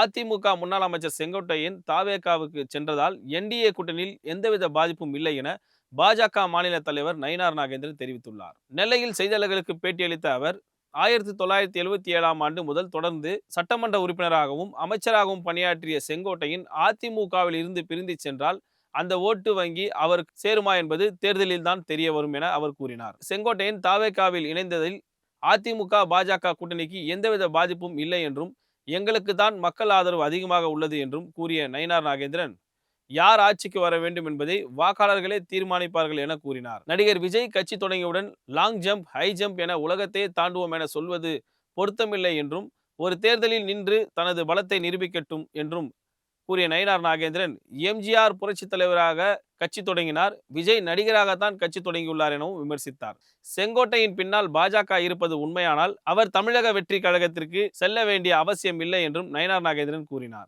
அதிமுக முன்னாள் அமைச்சர் செங்கோட்டையன் தாவேகாவுக்கு சென்றதால் என்டிஏ கூட்டணியில் எந்தவித பாதிப்பும் இல்லை என பாஜக மாநில தலைவர் நயினார் நாகேந்திரன் தெரிவித்துள்ளார். நெல்லையில் செய்தியாளர்களுக்கு பேட்டியளித்த அவர், 1977ஆம் ஆண்டு முதல் தொடர்ந்து சட்டமன்ற உறுப்பினராகவும் அமைச்சராகவும் பணியாற்றிய செங்கோட்டையன் அதிமுகவில் இருந்து பிரிந்து சென்றால் அந்த ஓட்டு வங்கி அவருக்கு சேருமா என்பது தேர்தலில் தான் தெரிய வரும் என அவர் கூறினார். செங்கோட்டையன் தாவேகாவில் இணைந்ததில் அதிமுக பாஜக கூட்டணிக்கு எந்தவித பாதிப்பும் இல்லை என்றும், எங்களுக்கு தான் மக்கள் ஆதரவு அதிகமாக உள்ளது என்றும் கூறிய நயினார் நாகேந்திரன், யார் ஆட்சிக்கு வர வேண்டும் என்பதை வாக்காளர்களே தீர்மானிப்பார்கள் என கூறினார். நடிகர் விஜய் கட்சி தொடங்கியவுடன் லாங் ஜம்ப், ஹை ஜம்ப் என உலகத்தையே தாண்டுவோம் என சொல்வது பொருத்தமில்லை என்றும், ஒரு தேர்தலில் நின்று தனது பலத்தை நிரூபிக்கட்டும் என்றும் கூறிய நயினார் நாகேந்திரன், எம்ஜிஆர் புரட்சி தலைவராக கட்சி தொடங்கினார், விஜய் நடிகராகத்தான் கட்சி தொடங்கியுள்ளார் எனவும் விமர்சித்தார். செங்கோட்டையின் பின்னால் பாஜக இருப்பது உண்மையானால் அவர் தமிழக வெற்றி கழகத்திற்கு செல்ல வேண்டிய அவசியம் இல்லை என்றும் நயினார் நாகேந்திரன் கூறினார்.